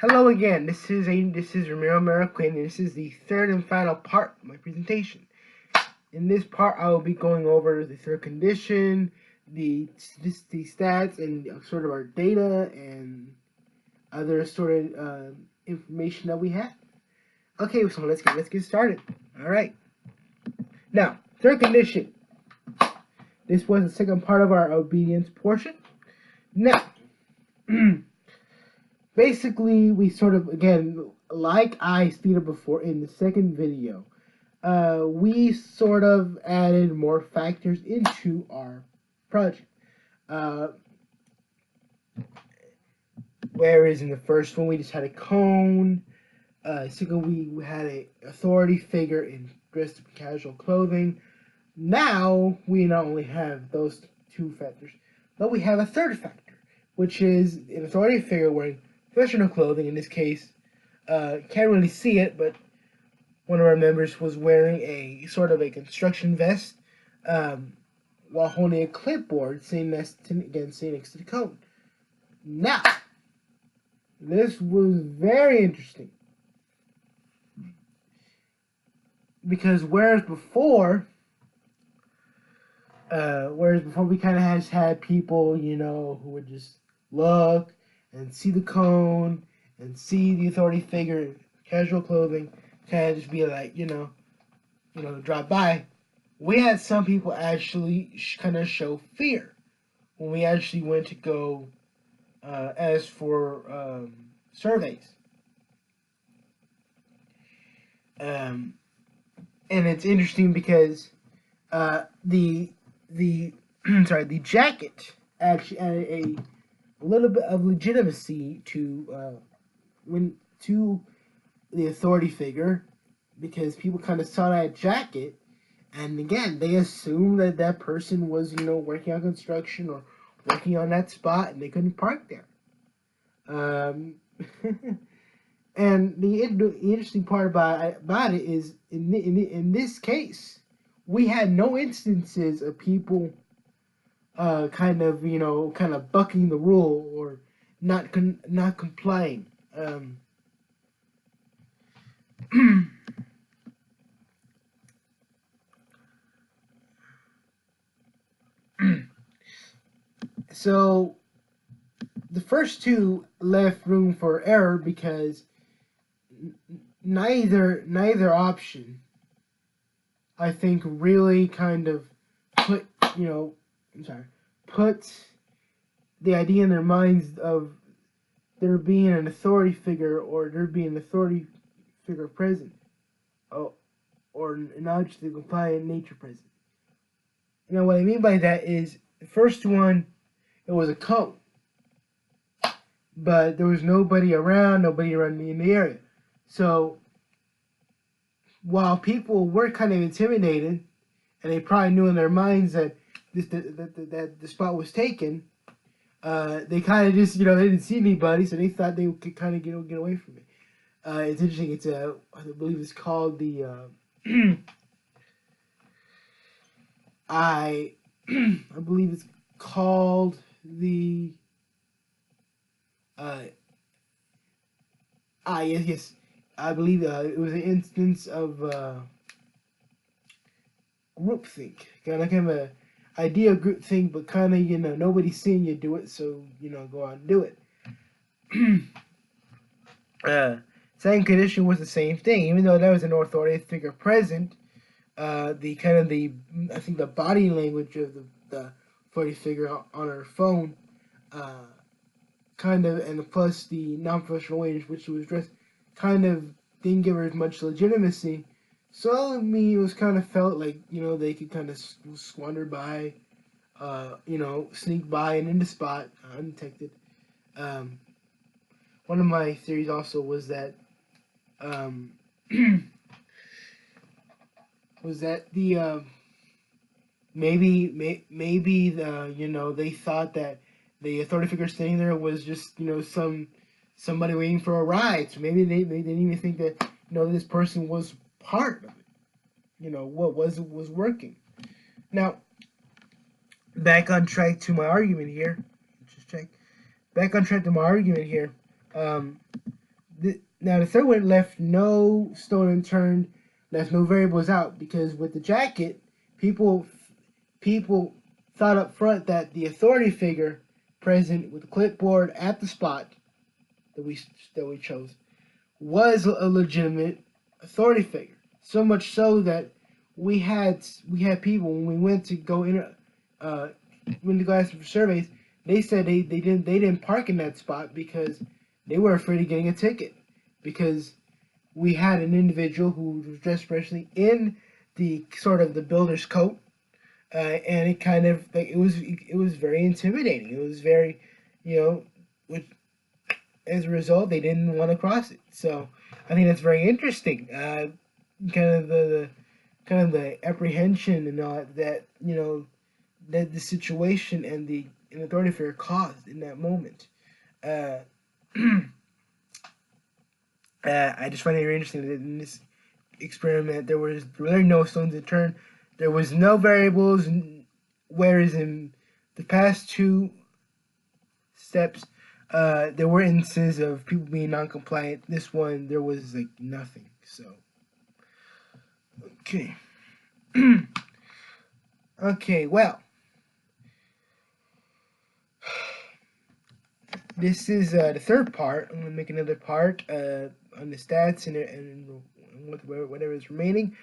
Hello again. This is Ramiro Marroquin, and this is the third and final part of my presentation. In this part, I will be going over the third condition, the stats, and sort of our data and other sort of information that we have. Okay, so let's get started. All right. Now, third condition. This was the second part of our obedience portion. Now. Basically, we sort of, again, like I stated before in the second video, we sort of added more factors into our project. Whereas in the first one, we just had a cone. Second, we had a authority figure in dressed in casual clothing. Now, we not only have those two factors, but we have a third factor, which is an authority figure wearing professional clothing. In this case, can't really see it, but one of our members was wearing a sort of a construction vest while holding a clipboard, sitting next to the cone. Now, this was very interesting because whereas before we kind of had people, who would just look and see the cone and see the authority figure in casual clothing, kind of just be like, drop by. We had some people actually kind of show fear when we actually went to go as for surveys. And it's interesting because the the jacket actually added a little bit of legitimacy to the authority figure, because people kind of saw that jacket, and again, they assumed that that person was, working on construction or working on that spot, and they couldn't park there. And the interesting part about it is, in this case, we had no instances of people kind of bucking the rule or not complying. So the first two left room for error because neither option, I think, really kind of put the idea in their minds of there being an authority figure or there being an authority figure present, or an object of compliant nature present. What I mean by that is, the first one, it was a cone, but there was nobody around in the area. So while people were kind of intimidated, and they probably knew in their minds that that the spot was taken, they kind of just, they didn't see anybody, so they thought they could kind of get away from it. It's interesting. It's I believe it's called the I believe it's called the yes, I believe it was an instance of groupthink, kind of an idea of groupthink, but kind of, nobody's seeing you do it, so go out and do it. Second condition was the same thing, even though there was an authority figure present. I think the body language of the authority figure on her phone, and plus the non-professional way in which she was dressed, kind of didn't give her as much legitimacy. So it was kind of felt like, they could kind of squander by, sneak by and in the spot undetected. One of my theories also was that maybe they thought that the authority figure standing there was just somebody waiting for a ride. So maybe they didn't even think that this person was part of it. What was working. Now, back on track to my argument here. Back on track to my argument here. now the third one left no stone unturned, left no variables out, because with the jacket, people thought up front that the authority figure present with the clipboard at the spot that we chose was a legitimate authority figure. So much so that we had people when we went to go in, when to go ask for surveys. They said they didn't park in that spot because they were afraid of getting a ticket, because we had an individual who was dressed freshly in the sort of the builder's coat, and it kind of like it was very intimidating. It was very, you know, which as a result they didn't want to cross it. So I think that's very interesting. Kind of the apprehension and all that, that the situation and the authority figure caused in that moment. Uh, I just find it very interesting that in this experiment there was really no stones unturned. There was no variables, whereas in the past two steps, there were instances of people being non-compliant. This one, there was like nothing. So, okay, okay. Well, this is the third part. I'm gonna make another part on the stats and whatever is remaining.